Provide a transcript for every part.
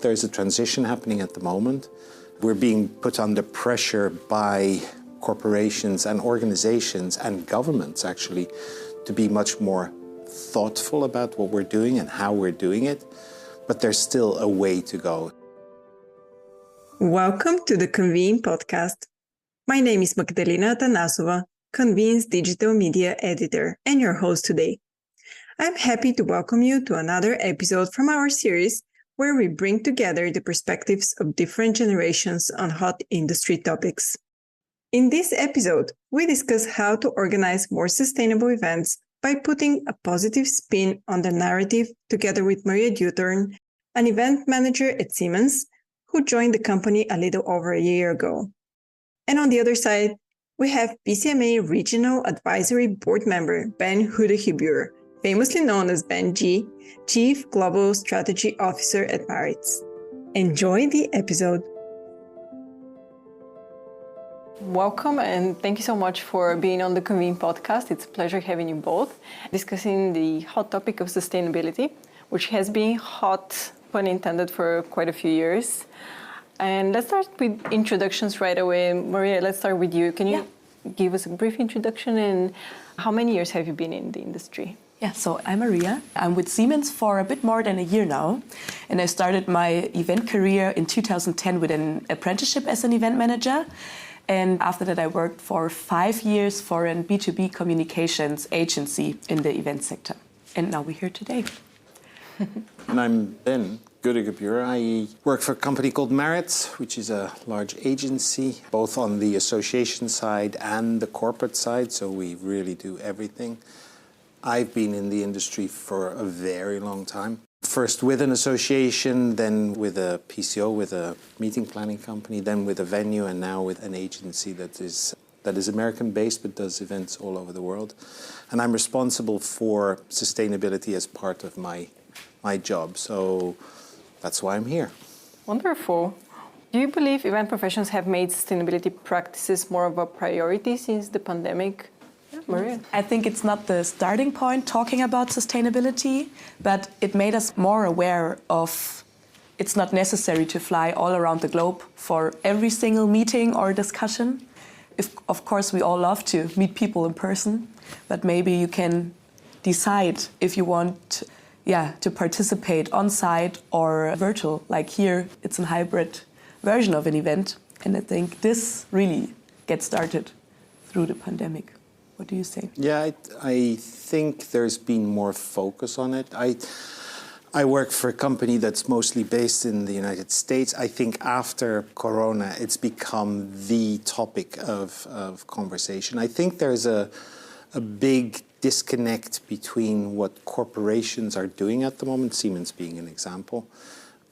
There's a transition happening at the moment. We're being put under pressure by corporations and organizations and governments, actually, to be much more thoughtful about what we're doing and how we're doing it. But there's still a way to go. Welcome to the Convene podcast. My name is Magdalina Atanassova, Convene's digital media editor and your host today. I'm happy to welcome you to another episode from our series where we bring together the perspectives of different generations on hot industry topics. In this episode, we discuss how to organize more sustainable events by putting a positive spin on the narrative together with Maria Düthorn, an event manager at Siemens, who joined the company a little over a year ago. And on the other side, we have PCMA Regional Advisory Board member Ben Goedegebuure, famously known as Ben G, Chief Global Strategy Officer at Maritz. Enjoy the episode. Welcome and thank you so much for being on the Convene podcast. It's a pleasure having you both discussing the hot topic of sustainability, which has been hot, pun intended, for quite a few years. And let's start with introductions right away. Maria, let's start with you. Can you give us a brief introduction and how many years have you been in the industry? Yeah, so I'm Maria. I'm with Siemens for a bit more than a year now. And I started my event career in 2010 with an apprenticeship as an event manager. And after that, I worked for 5 years for a B2B communications agency in the event sector. And now we're here today. And I'm Ben Goedegebuure. I work for a company called Maritz, which is a large agency, both on the association side and the corporate side. So we really do everything. I've been in the industry for a very long time. First with an association, then with a PCO, with a meeting planning company, then with a venue, and now with an agency that is American-based but does events all over the world. And I'm responsible for sustainability as part of my job. So that's why I'm here. Wonderful. Do you believe event professionals have made sustainability practices more of a priority since the pandemic? Maria? I think it's not the starting point talking about sustainability, but it made us more aware of it's not necessary to fly all around the globe for every single meeting or discussion. Of course, we all love to meet people in person, but maybe you can decide if you want to participate on-site or virtual. Like here, it's a hybrid version of an event. And I think this really gets started through the pandemic. What do you say? Yeah, I think there's been more focus on it. I work for a company that's mostly based in the United States. I think after Corona, it's become the topic of conversation. I think there's a big disconnect between what corporations are doing at the moment, Siemens being an example,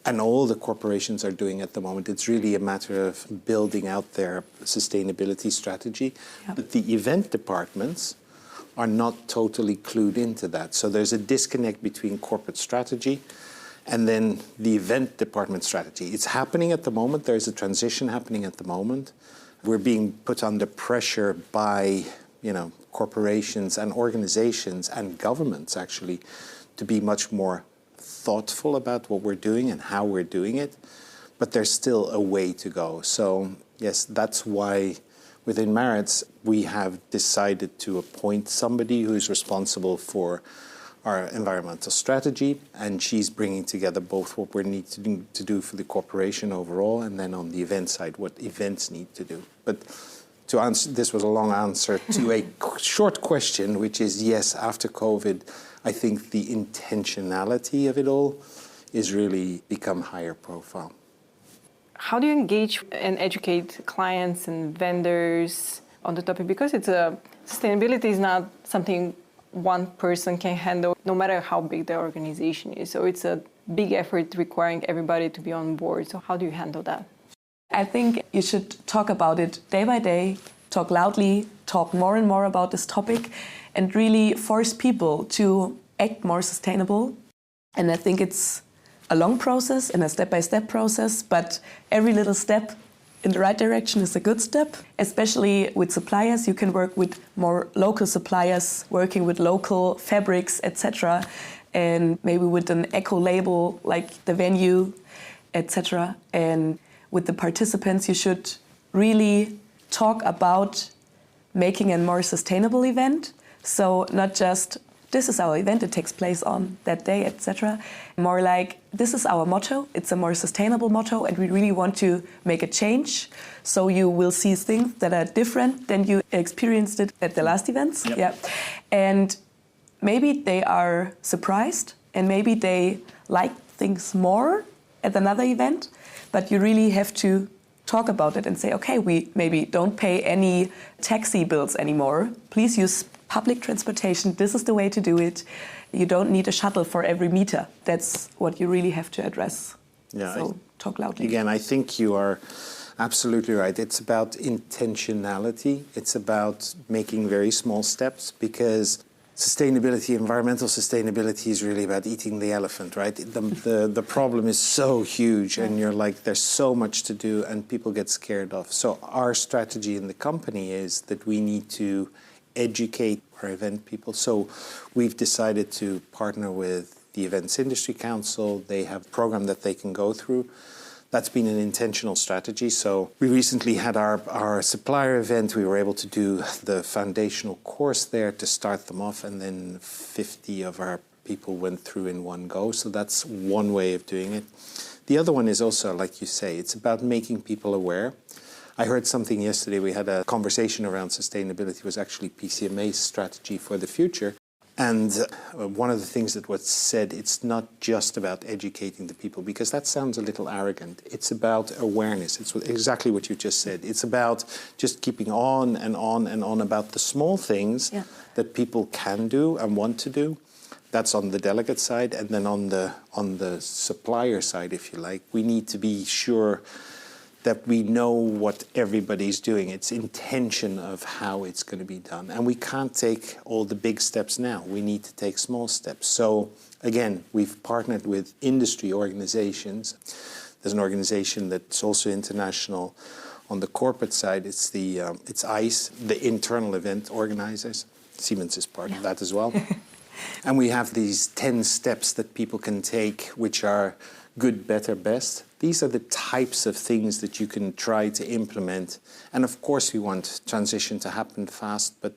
and all the corporations are doing at the moment. It's really a matter of building out their sustainability strategy. Yeah. But the event departments are not totally clued into that. So there's a disconnect between corporate strategy and then the event department strategy. It's happening at the moment. There's a transition happening at the moment. We're being put under pressure by, corporations and organizations and governments, actually, to be much more thoughtful about what we're doing and how we're doing it, but there's still a way to go. So yes, that's why within Maritz we have decided to appoint somebody who's responsible for our environmental strategy, and she's bringing together both what we need to do for the corporation overall, and then on the event side, what events need to do. But to answer, this was a long answer to a short question, which is yes, after COVID, I think the intentionality of it all is really become higher profile. How do you engage and educate clients and vendors on the topic? Because sustainability is not something one person can handle, no matter how big the organization is. So it's a big effort requiring everybody to be on board. So how do you handle that? I think you should talk about it day by day, talk loudly, talk more and more about this topic, and really force people to act more sustainable. And I think it's a long process and a step-by-step process, but every little step in the right direction is a good step. Especially with suppliers, you can work with more local suppliers, working with local fabrics, etc. And maybe with an eco label like the venue. etc. And with the participants, you should really talk about making a more sustainable event. So not just, this is our event, it takes place on that day, etc. More like, this is our motto, it's a more sustainable motto, and we really want to make a change. So you will see things that are different than you experienced it at the last events. Yep. Yeah. And maybe they are surprised, and maybe they like things more at another event, but you really have to talk about it and say, okay, we maybe don't pay any taxi bills anymore. Please use public transportation. This is the way to do it. You don't need a shuttle for every meter. That's what you really have to address. Yeah, so talk loudly. Again, I think you are absolutely right. It's about intentionality. It's about making very small steps, because sustainability, environmental sustainability, is really about eating the elephant, right? The problem is so huge, and you're like, there's so much to do, and people get scared off. So our strategy in the company is that we need to educate our event people. So we've decided to partner with the Events Industry Council. They have a program that they can go through. That's been an intentional strategy. So we recently had our supplier event. We were able to do the foundational course there to start them off, and then 50 of our people went through in one go. So that's one way of doing it. The other one is also, like you say, it's about making people aware. I heard something yesterday. We had a conversation around sustainability. It was actually PCMA's strategy for the future. And one of the things that was said, it's not just about educating the people, because that sounds a little arrogant. It's about awareness. It's exactly what you just said. It's about just keeping on and on and on about the small things that people can do and want to do. That's on the delegate side. And then on the supplier side, if you like, we need to be sure that we know what everybody's doing. It's intention of how it's going to be done. And we can't take all the big steps now. We need to take small steps. So again, we've partnered with industry organizations. There's an organization that's also international on the corporate side. It's ICE, the internal event organizers. Siemens is part of that as well. And we have these 10 steps that people can take, which are good, better, best. These are the types of things that you can try to implement. And of course we want transition to happen fast, but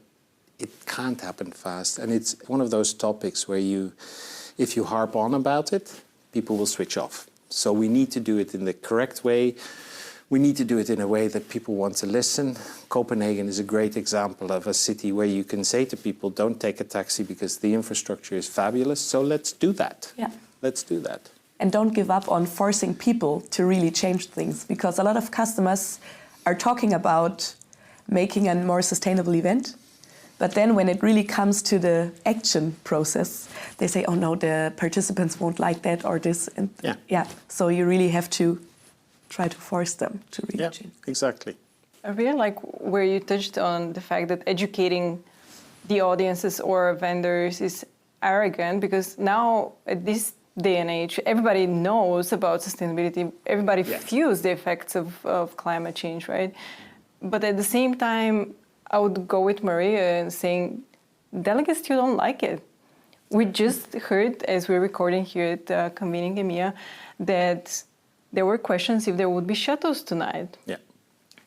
it can't happen fast. And it's one of those topics where if you harp on about it, people will switch off. So we need to do it in the correct way. We need to do it in a way that people want to listen. Copenhagen is a great example of a city where you can say to people, don't take a taxi because the infrastructure is fabulous. So let's do that. Yeah. Let's do that. And don't give up on forcing people to really change things, because a lot of customers are talking about making a more sustainable event. But then when it really comes to the action process, they say, oh no, the participants won't like that or this. And yeah. So you really have to try to force them to really change. Exactly. I really like where you touched on the fact that educating the audiences or vendors is arrogant, because now at this day and age, everybody knows about sustainability. Everybody feels the effects of climate change, right? But at the same time, I would go with Maria and saying, delegates still don't like it. We just heard, as we're recording here at Convening EMEA, that there were questions if there would be shuttles tonight. Yeah.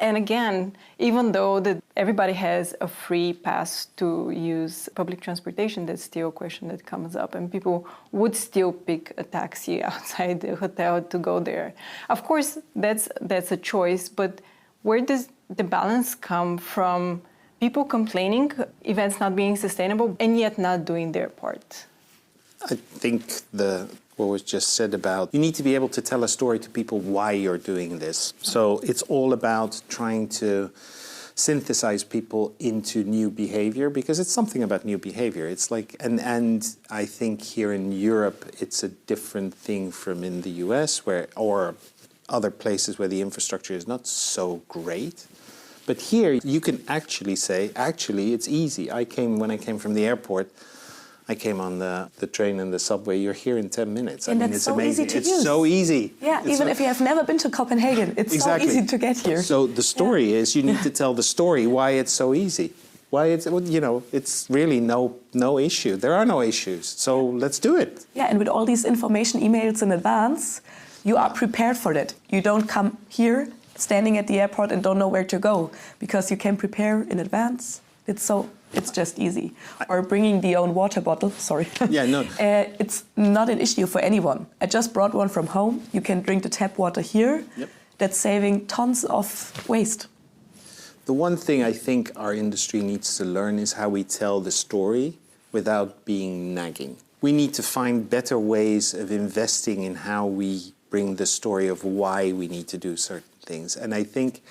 And again, even though that everybody has a free pass to use public transportation, that's still a question that comes up, and people would still pick a taxi outside the hotel to go there. Of course, that's a choice, but where does the balance come from people complaining events not being sustainable and yet not doing their part? I think what was just said about, you need to be able to tell a story to people why you're doing this. So it's all about trying to synthesize people into new behavior, because it's something about new behavior. It's like, and I think here in Europe, it's a different thing from in the US or other places where the infrastructure is not so great. But here you can actually say, it's easy. When I came from the airport, I came on the train and the subway. You're here in 10 minutes. And I mean, it's so amazing. It's so easy. Yeah, even if you have never been to Copenhagen, it's so easy to get here. So the story is, you need to tell the story why it's so easy. Why it's really no issue. There are no issues. So let's do it. Yeah, and with all these information emails in advance, you are prepared for that. You don't come here standing at the airport and don't know where to go, because you can prepare in advance. It's just easy. Or bringing the own water bottle, sorry. Yeah, no. It's not an issue for anyone. I just brought one from home. You can drink the tap water here. Yep. That's saving tons of waste. The one thing I think our industry needs to learn is how we tell the story without being nagging. We need to find better ways of investing in how we bring the story of why we need to do certain things. And I think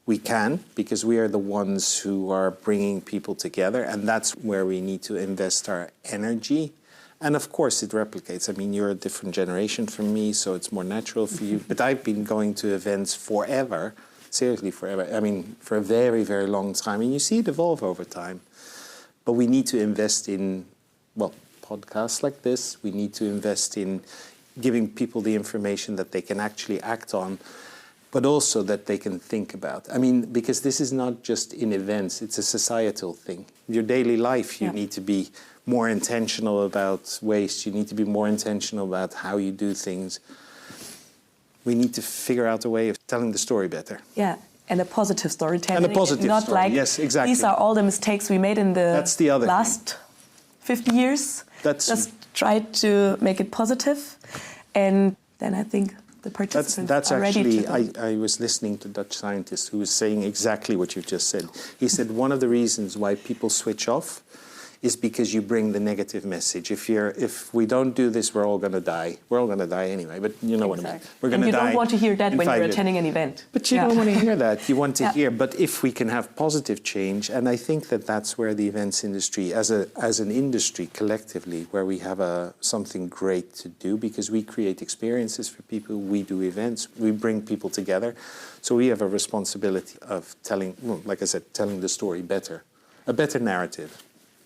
we can, because we are the ones who are bringing people together, and that's where we need to invest our energy. And of course it replicates. I mean, you're a different generation from me, so it's more natural for you. But I've been going to events forever, seriously forever. I mean, for a very, very long time. And you see it evolve over time. But we need to invest in, well, podcasts like this. We need to invest in giving people the information that they can actually act on, but also that they can think about. I mean, because this is not just in events, it's a societal thing. Your daily life, you need to be more intentional about waste. You need to be more intentional about how you do things. We need to figure out a way of telling the story better. Yeah, and a positive storytelling. And a positive not story, like, yes, exactly. these are all the mistakes we made in the last 50 years. Just try to make it positive. And then I think the participants are ready to go. I was listening to a Dutch scientist who was saying exactly what you just said. He said one of the reasons why people switch off is because you bring the negative message. If we don't do this, we're all going to die. We're all going to die anyway, but you know what I mean. We're going to die. And you don't want to hear that when you're years. attending an event. But you don't want to hear that. You want to hear. But if we can have positive change, and I think that that's where the events industry, as an industry collectively, where we have something great to do, because we create experiences for people, we do events, we bring people together. So we have a responsibility of telling, well, like I said, telling the story better, a better narrative.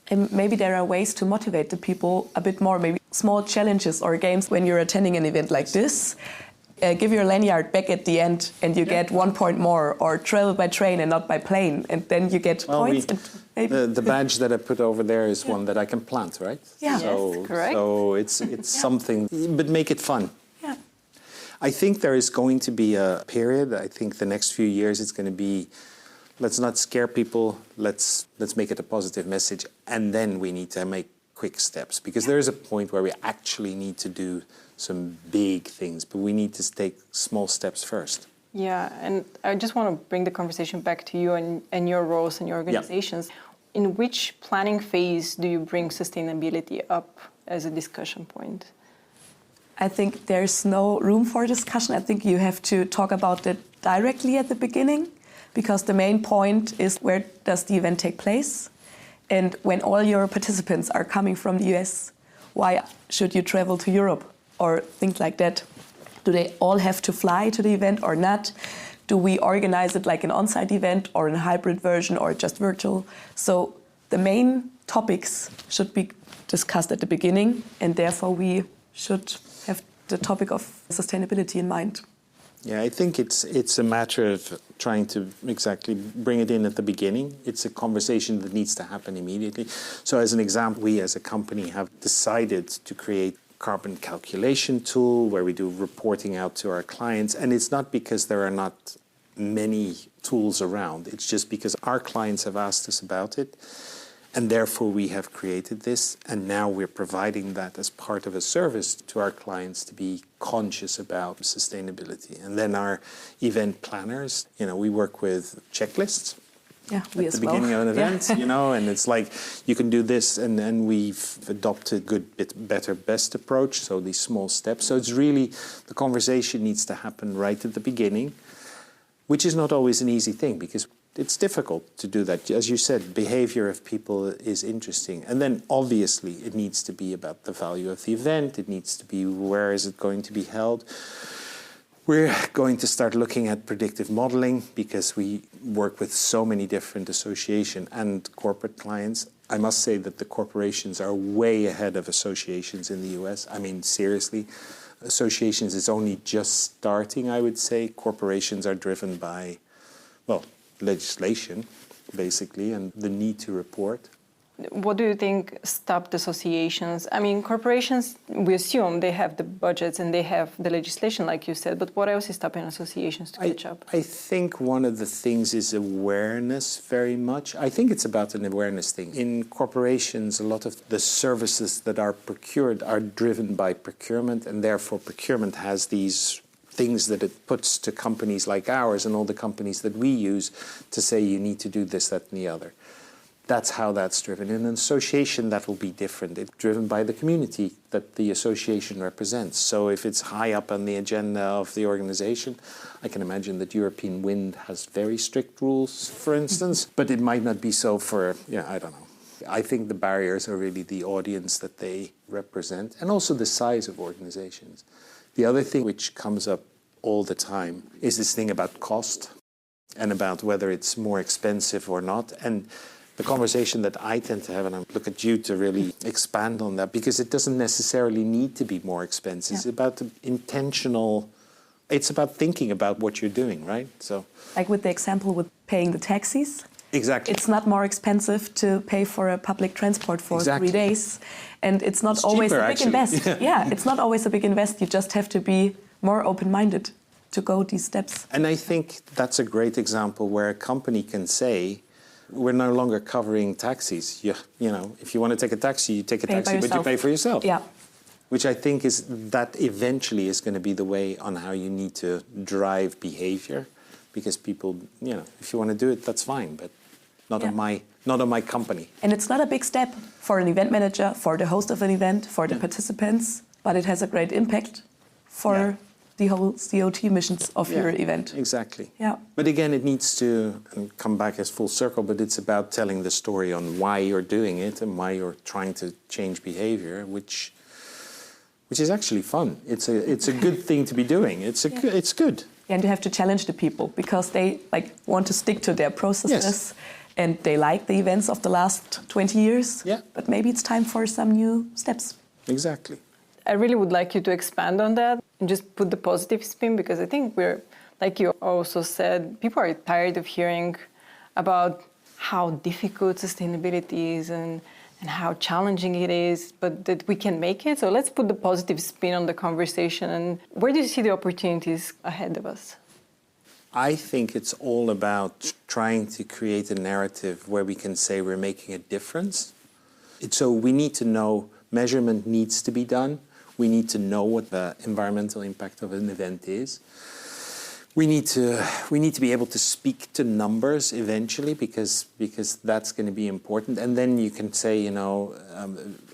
And maybe there are ways to motivate the people a bit more, maybe small challenges or games when you're attending an event like this. Give your lanyard back at the end and you get 1 point more, or travel by train and not by plane, and then you get points. The badge that I put over there is one that I can plant, right? Yeah, yes, correct. So it's something, but make it fun. Yeah. I think there is going to be a period, I think the next few years it's going to be, let's not scare people, let's make it a positive message, and then we need to make quick steps, because there is a point where we actually need to do some big things, but we need to take small steps first. Yeah, and I just want to bring the conversation back to you and your roles and your organizations. Yeah. In which planning phase do you bring sustainability up as a discussion point? I think there's no room for discussion. I think you have to talk about it directly at the beginning, because the main point is, where does the event take place? And when all your participants are coming from the US, why should you travel to Europe or things like that? Do they all have to fly to the event or not? Do we organize it like an on-site event or a hybrid version or just virtual? So the main topics should be discussed at the beginning, and therefore we should have the topic of sustainability in mind. Yeah, I think it's a matter of trying to exactly bring it in at the beginning. It's a conversation that needs to happen immediately. So as an example, we as a company have decided to create a carbon calculation tool where we do reporting out to our clients. And it's not because there are not many tools around. It's just because our clients have asked us about it. And therefore, we have created this, and now we're providing that as part of a service to our clients to be conscious about sustainability. And then our event planners, we work with checklists. Yeah, at the beginning of an event, and it's like, you can do this, and then we've adopted good, better, best approach, so these small steps. So it's really, the conversation needs to happen right at the beginning, which is not always an easy thing, because it's difficult to do that. As you said, behavior of people is interesting. And then obviously it needs to be about the value of the event. It needs to be, where is it going to be held? We're going to start looking at predictive modeling, because we work with so many different association and corporate clients. I must say that the corporations are way ahead of associations in the US. I mean, seriously, associations is only just starting, I would say. Corporations are driven by, well, legislation, basically, and the need to report. What do you think stopped associations? I mean, corporations, we assume they have the budgets and they have the legislation, like you said, but what else is stopping associations to catch up? I think one of the things is awareness very much. I think it's about an awareness thing. In corporations, a lot of the services that are procured are driven by procurement, and therefore procurement has these things that it puts to companies like ours and all the companies that we use to say you need to do this, that, and the other. That's how that's driven. In an association, that will be different. It's driven by the community that the association represents. So if it's high up on the agenda of the organization, I can imagine that European Wind has very strict rules, for instance, but it might not be so for, I don't know. I think the barriers are really the audience that they represent and also the size of organizations. The other thing which comes up all the time is this thing about cost and about whether it's more expensive or not. And the conversation that I tend to have, and I look at you to really expand on that, because it doesn't necessarily need to be more expensive. Yeah. It's about the intentional, it's about thinking about what you're doing, right? So, like with the example with paying the taxis. Exactly. It's not more expensive to pay for a public transport for 3 days. And it's not always cheaper, a big actually. invest. Yeah, it's not always a big invest. You just have to be more open-minded to go these steps. And I think that's a great example where a company can say, we're no longer covering taxis. You know, if you want to take a taxi, you take a taxi, but you pay for yourself. Yeah. Which I think is that eventually is going to be the way on how you need to drive behavior, because people, if you want to do it, that's fine, but not on my company. And it's not a big step for an event manager, for the host of an event, for the participants, but it has a great impact for the whole CO2 emissions of your event. Exactly. Yeah. But again, it needs to come back as full circle, but it's about telling the story on why you're doing it and why you're trying to change behavior, which is actually fun. It's a good thing to be doing. It's good. And you have to challenge the people because they want to stick to their processes and they like the events of the last 20 years. Yeah. But maybe it's time for some new steps. Exactly. I really would like you to expand on that and just put the positive spin, because I think we're, like you also said, people are tired of hearing about how difficult sustainability is and how challenging it is, but that we can make it. So let's put the positive spin on the conversation. And where do you see the opportunities ahead of us? I think it's all about trying to create a narrative where we can say we're making a difference. So we need to know measurement needs to be done. We need to know what the environmental impact of an event is. We need to be able to speak to numbers eventually, because that's going to be important. And then you can say,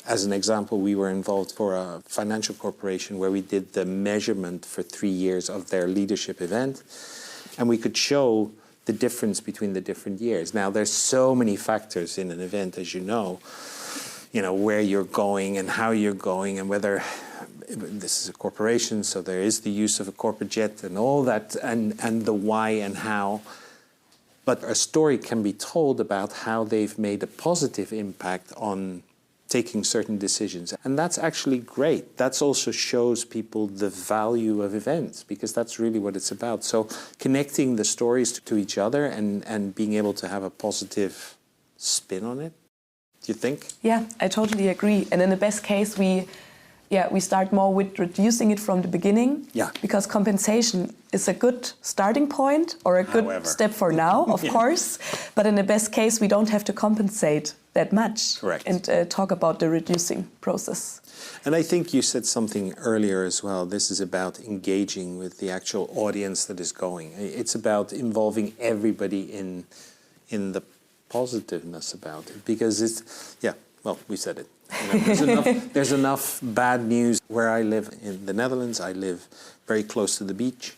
as an example, we were involved for a financial corporation where we did the measurement for 3 years of their leadership event, and we could show the difference between the different years. Now, there's so many factors in an event, as you know, where you're going and how you're going and whether this is a corporation, so there is the use of a corporate jet and all that, and the why and how. But a story can be told about how they've made a positive impact on taking certain decisions. And that's actually great. That also shows people the value of events, because that's really what it's about. So connecting the stories to each other and being able to have a positive spin on it. Do you think? Yeah, I totally agree. And in the best case, we start more with reducing it from the beginning. Yeah. Because compensation is a good starting point or a good step for now, of course. But in the best case, we don't have to compensate that much. Correct. And talk about the reducing process. And I think you said something earlier as well. This is about engaging with the actual audience that is going. It's about involving everybody in the positiveness about it, because we said it. There's enough bad news. Where I live in the Netherlands, I live very close to the beach.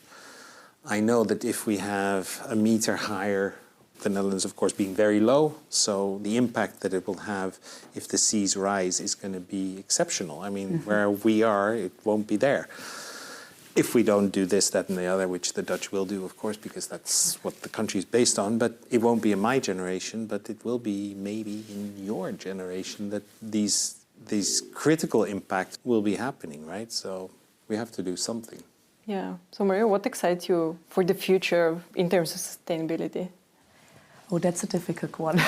I know that if we have a meter higher, the Netherlands, of course, being very low, so the impact that it will have if the seas rise is going to be exceptional. I mean, where we are, it won't be there. If we don't do this, that, and the other, which the Dutch will do, of course, because that's what the country is based on. But it won't be in my generation, but it will be maybe in your generation that these critical impacts will be happening, right? So we have to do something. Yeah. So Maria, what excites you for the future in terms of sustainability? Oh, that's a difficult one.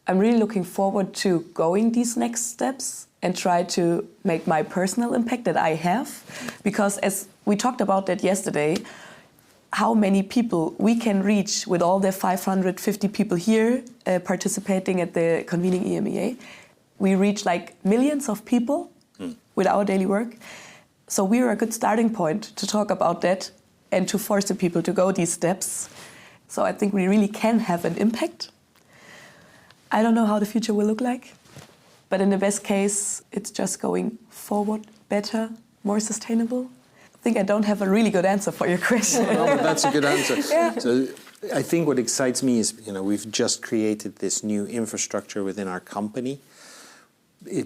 I'm really looking forward to going these next steps and try to make my personal impact that I have. Because as we talked about that yesterday, how many people we can reach with all the 550 people here participating at the Convening EMEA. We reach like millions of people with our daily work. So we're a good starting point to talk about that and to force the people to go these steps. So I think we really can have an impact. I don't know how the future will look like, but in the best case, it's just going forward, better, more sustainable. I think I don't have a really good answer for your question. No, but that's a good answer. Yeah. So I think what excites me is, we've just created this new infrastructure within our company,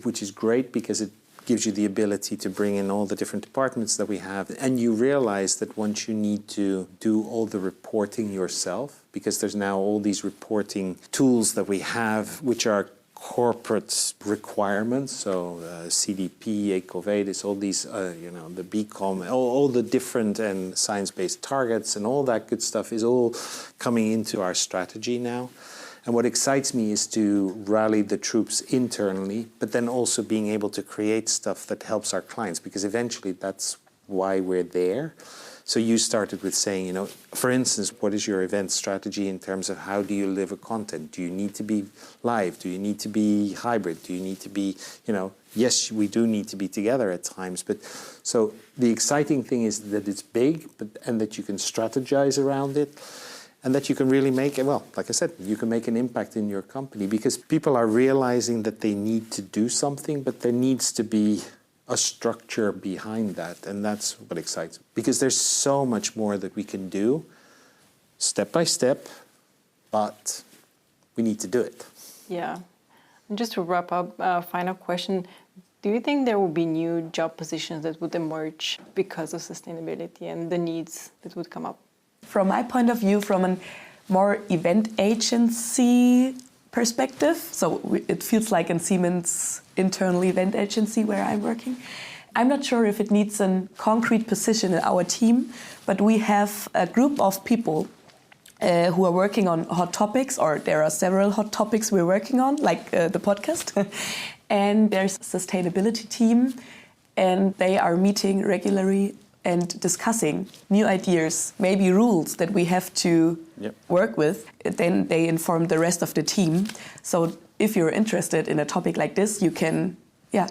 which is great because it gives you the ability to bring in all the different departments that we have. And you realize that once you need to do all the reporting yourself, because there's now all these reporting tools that we have, which are corporate requirements, so CDP, EcoVadis, all these, the BCom, all the different and science-based targets and all that good stuff is all coming into our strategy now. And what excites me is to rally the troops internally, but then also being able to create stuff that helps our clients, because eventually that's why we're there. So you started with saying, for instance, what is your event strategy in terms of how do you deliver content? Do you need to be live? Do you need to be hybrid? Do you need to be, yes, we do need to be together at times. But so the exciting thing is that it's big, and that you can strategize around it. And that you can really make, like I said, you can make an impact in your company, because people are realizing that they need to do something, but there needs to be a structure behind that. And that's what excites me, because there's so much more that we can do step by step, but we need to do it. Yeah. And just to wrap up, final question. Do you think there will be new job positions that would emerge because of sustainability and the needs that would come up? From my point of view, from a more event agency perspective, so it feels like in Siemens' internal event agency where I'm working, I'm not sure if it needs a concrete position in our team, but we have a group of people who are working on hot topics, or there are several hot topics we're working on, like the podcast. And there's a sustainability team, and they are meeting regularly and discussing new ideas, maybe rules that we have to work with. Then they inform the rest of the team. So if you're interested in a topic like this, you can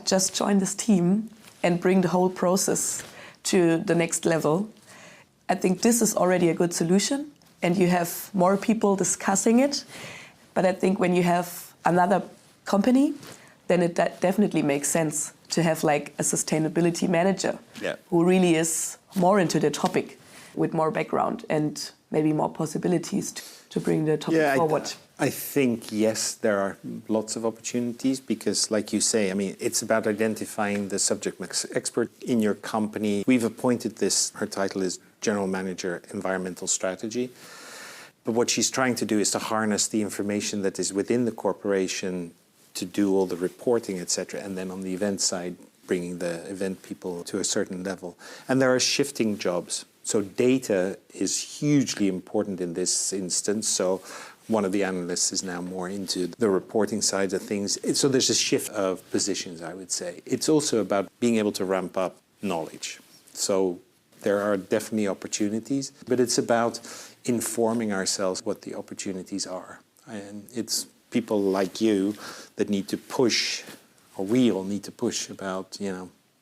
just join this team and bring the whole process to the next level. I think this is already a good solution, and you have more people discussing it. But I think when you have another company, then it definitely makes sense to have like a sustainability manager who really is more into the topic with more background and maybe more possibilities to bring the topic forward. I think, yes, there are lots of opportunities because, like you say, it's about identifying the subject expert in your company. We've appointed this, her title is General Manager Environmental Strategy. But what she's trying to do is to harness the information that is within the corporation to do all the reporting, etc., and then on the event side, bringing the event people to a certain level. And there are shifting jobs. So data is hugely important in this instance. So one of the analysts is now more into the reporting side of things. So there's a shift of positions, I would say. It's also about being able to ramp up knowledge. So there are definitely opportunities, but it's about informing ourselves what the opportunities are. And it's people like you that need to push, or we all need to push about,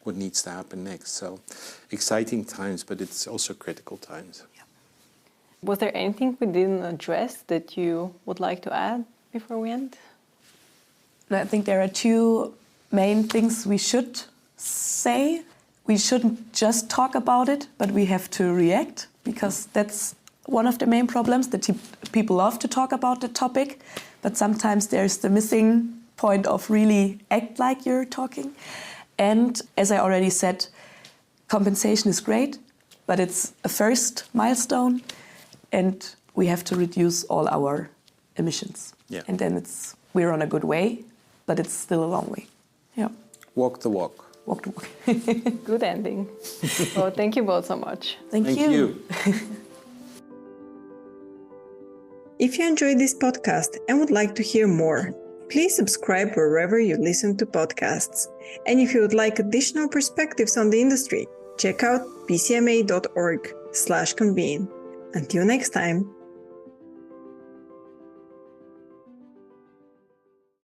what needs to happen next. So exciting times, but it's also critical times. Yeah. Was there anything we didn't address that you would like to add before we end? I think there are two main things we should say. We shouldn't just talk about it, but we have to react, because that's one of the main problems, that people love to talk about the topic, but sometimes there's the missing point of really act like you're talking. And as I already said, compensation is great, but it's a first milestone, and we have to reduce all our emissions. Yeah. And then we're on a good way, but it's still a long way. Yeah. Walk the walk. Walk the walk. Good ending. Well, thank you both so much. Thank you. If you enjoyed this podcast and would like to hear more, Please subscribe wherever you listen to podcasts. And if you would like additional perspectives on the industry, check out pcma.org/convene. Until next time.